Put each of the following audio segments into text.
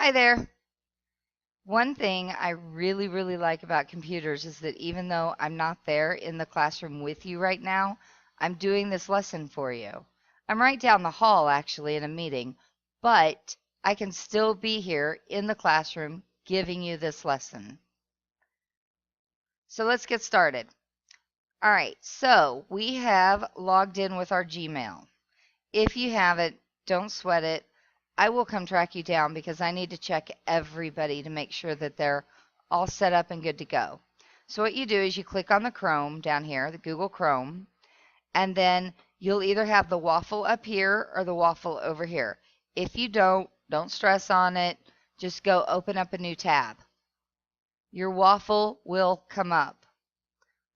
Hi there. One thing I really, really like about computers is that even though I'm not there in the classroom with you right now, I'm doing this lesson for you. I'm right down the hall actually in a meeting, but I can still be here in the classroom giving you this lesson. So let's get started. All right, so we have logged in with our Gmail. If you haven't, don't sweat it. I will come track you down because I need to check everybody to make sure that they're all set up and good to go. So what you do is you click on the Chrome down here, the Google Chrome, and then you'll either have the waffle up here or the waffle over here. If you don't stress on it. Just go open up a new tab. Your waffle will come up.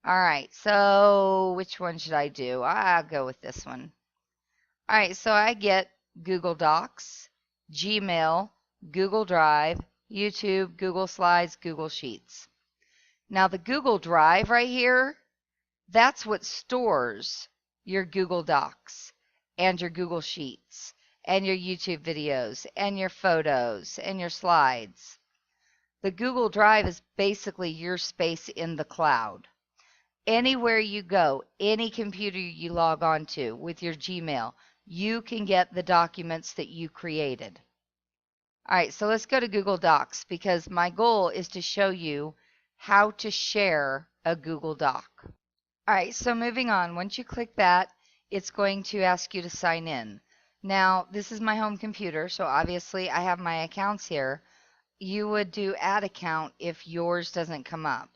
All right, so which one should I do? I'll go with this one. All right, so I get Google Docs, Gmail, Google Drive, YouTube, Google Slides, Google Sheets. Now the Google Drive right here, that's what stores your Google Docs and your Google Sheets and your YouTube videos and your photos and your slides. The Google Drive is basically your space in the cloud. Anywhere you go, any computer you log on to with your Gmail, you can get the documents that you created. All right, so let's go to Google Docs because my goal is to show you how to share a Google Doc. All right, so moving on, once you click that, it's going to ask you to sign in. Now, this is my home computer, so obviously I have my accounts here. You would do add account if yours doesn't come up.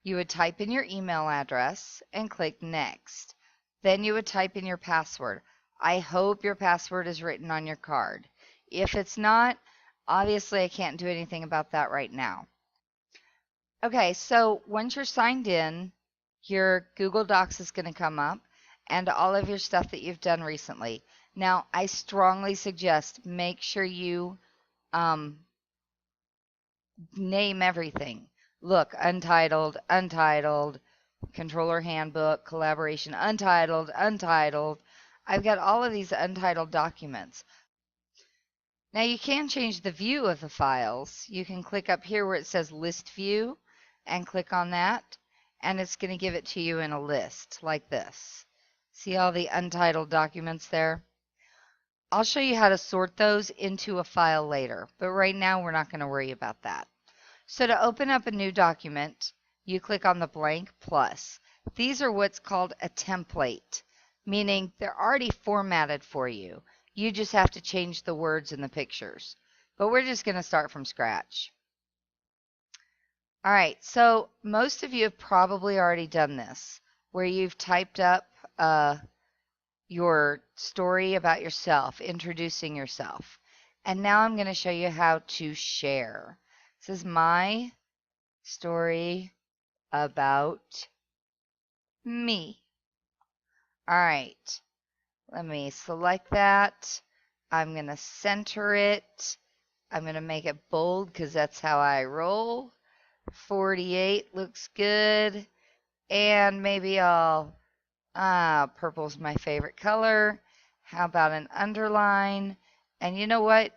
You would type in your email address and click next. Then you would type in your password. I hope your password is written on your card. If it's not, obviously I can't do anything about that right now. Okay, so once you're signed in, your Google Docs is going to come up and all of your stuff that you've done recently. Now, I strongly suggest make sure you name everything. Look, untitled, untitled, controller handbook, collaboration, untitled, untitled. I've got all of these untitled documents. Now you can change the view of the files. You can click up here where it says list view and click on that, and it's going to give it to you in a list like this. See all the untitled documents there? I'll show you how to sort those into a file later, but right now we're not going to worry about that. So to open up a new document, you click on the blank plus. These are what's called a template, meaning they're already formatted for you. You just have to change the words and the pictures. But we're just going to start from scratch. All right, so most of you have probably already done this, where you've typed up your story about yourself, introducing yourself. And now I'm going to show you how to share. This is my story about me. All right, let me select that. I'm going to center it. I'm going to make it bold because that's how I roll. 48 looks good. And maybe purple's my favorite color. How about an underline? And you know what?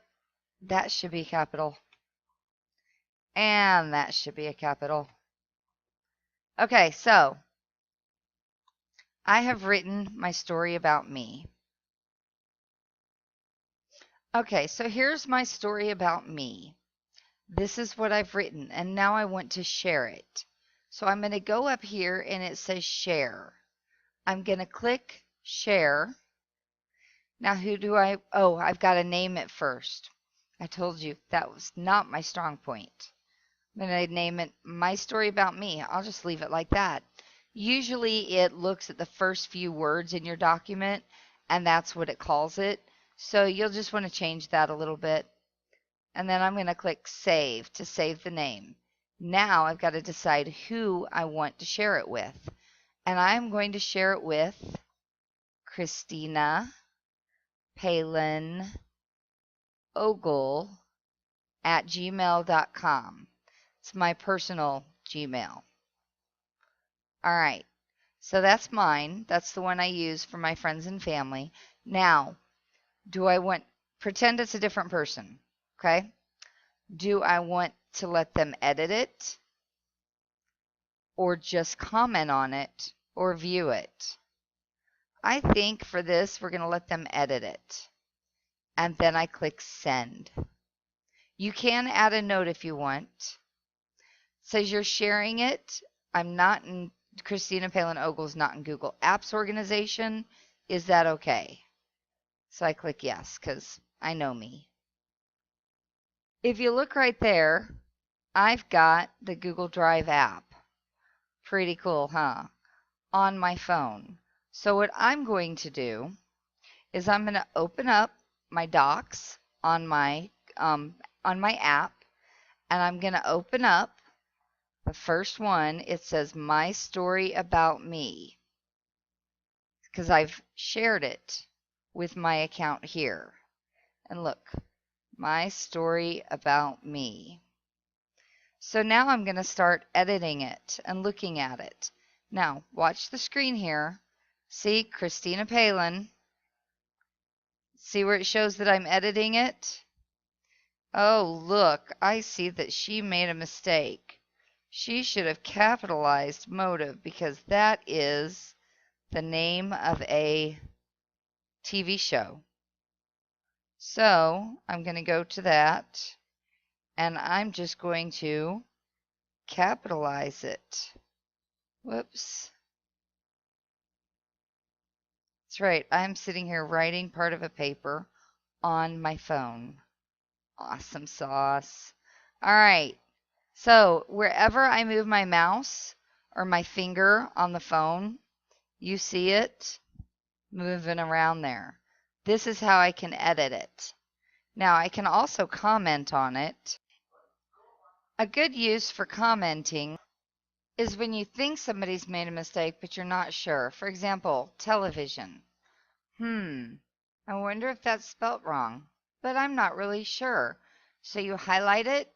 That should be capital. And that should be a capital. Okay, so I have written my story about me. Okay, so here's my story about me. This is what I've written, and now I want to share it. So I'm going to go up here and it says share. I'm going to click share. Now I've got to name it first. I told you that was not my strong point. I'm going to name it My Story About Me. I'll just leave it like that. Usually it looks at the first few words in your document and that's what it calls it. So you'll just want to change that a little bit. And then I'm going to click save to save the name. Now I've got to decide who I want to share it with. And I'm going to share it with Christina Palin Ogle at gmail.com. It's my personal Gmail. All right, so that's mine. That's the one I use for my friends and family. Now, pretend it's a different person, okay? Do I want to let them edit it, or just comment on it, or view it? I think for this, we're going to let them edit it. And then I click send. You can add a note if you want. It says you're sharing it. I'm not in Christina Palin Ogle's not in Google Apps organization. Is that okay? So I click yes, because I know me. If you look right there, I've got the Google Drive app. Pretty cool, huh? On my phone. So what I'm going to do is I'm going to open up my docs on my app, and I'm going to open up the first one. It says My Story About Me, because I've shared it with my account here. And look, My Story About Me. So now I'm going to start editing it and looking at it. Now, watch the screen here. See, Christina Palin. See where it shows that I'm editing it? Oh, look, I see that she made a mistake. She should have capitalized motive, because that is the name of a TV show. So I'm going to go to that, and I'm just going to capitalize it. Whoops. That's right. I'm sitting here writing part of a paper on my phone. Awesome sauce. All right. So wherever I move my mouse or my finger on the phone, you see it moving around there. This is how I can edit it. Now I can also comment on it. A good use for commenting is when you think somebody's made a mistake, but you're not sure. For example, television. I wonder if that's spelt wrong, but I'm not really sure. So you highlight it,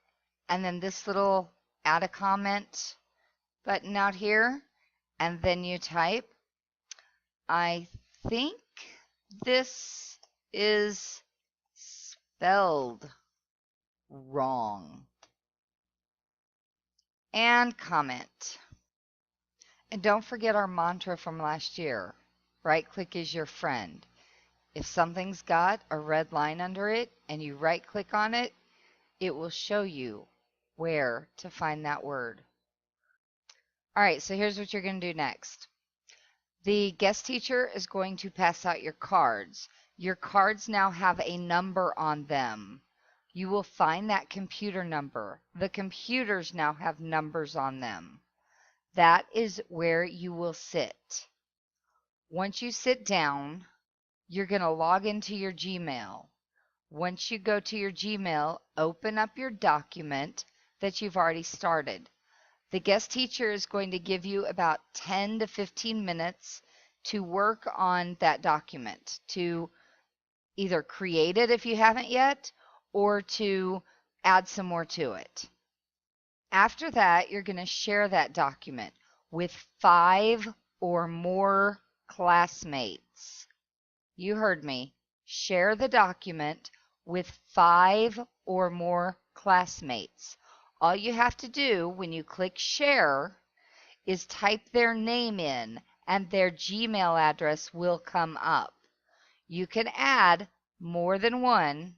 and then this little add a comment button out here, and then you type, I think this is spelled wrong. And comment. And don't forget our mantra from last year. Right click is your friend. If something's got a red line under it and you right click on it, it will show you where to find that word. All right, so here's what you're going to do next. The guest teacher is going to pass out your cards. Your cards now have a number on them. You will find that computer number. The computers now have numbers on them. That is where you will sit. Once you sit down, you're going to log into your Gmail. Once you go to your Gmail, open up your document that you've already started. The guest teacher is going to give you about 10 to 15 minutes to work on that document, to either create it if you haven't yet, or to add some more to it. After that, you're going to share that document with 5 or more classmates. You heard me. Share the document with 5 or more classmates. All you have to do when you click share is type their name in, and their Gmail address will come up. You can add more than one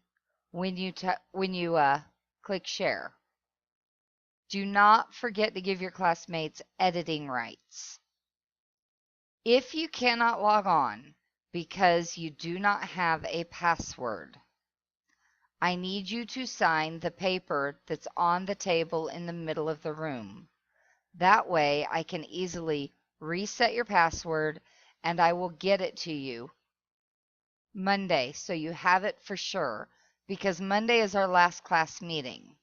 when you click share. Do not forget to give your classmates editing rights. If you cannot log on because you do not have a password, I need you to sign the paper that's on the table in the middle of the room. That way I can easily reset your password, and I will get it to you Monday, so you have it for sure, because Monday is our last class meeting.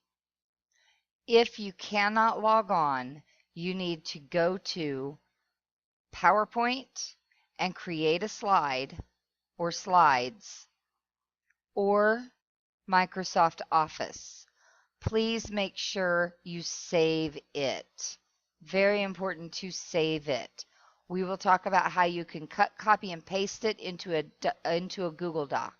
If you cannot log on, you need to go to PowerPoint and create a slide or slides, or Microsoft Office. Please make sure you save it. Very important to save it. We will talk about how you can cut, copy, and paste it into a Google Doc.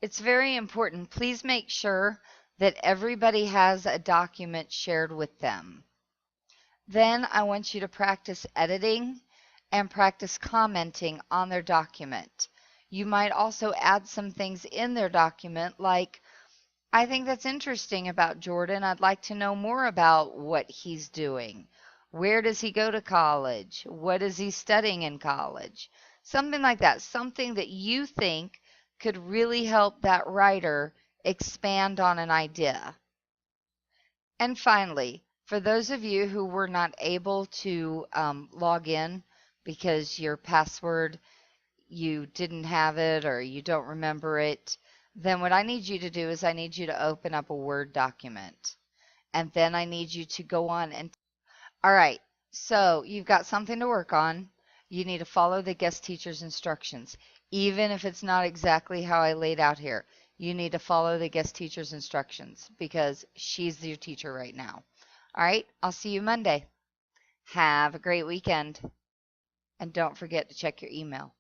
It's very important. Please make sure that everybody has a document shared with them. Then I want you to practice editing and practice commenting on their document. You might also add some things in their document like, I think that's interesting about Jordan. I'd like to know more about what he's doing. Where does he go to college? What is he studying in college? Something like that. Something that you think could really help that writer expand on an idea. And finally, for those of you who were not able to log in because your password, you didn't have it or you don't remember it, then what I need you to do is I need you to open up a Word document. And then I need you to go on and, all right, so you've got something to work on. You need to follow the guest teacher's instructions. Even if it's not exactly how I laid out here, you need to follow the guest teacher's instructions because she's your teacher right now. All right, I'll see you Monday. Have a great weekend. And don't forget to check your email.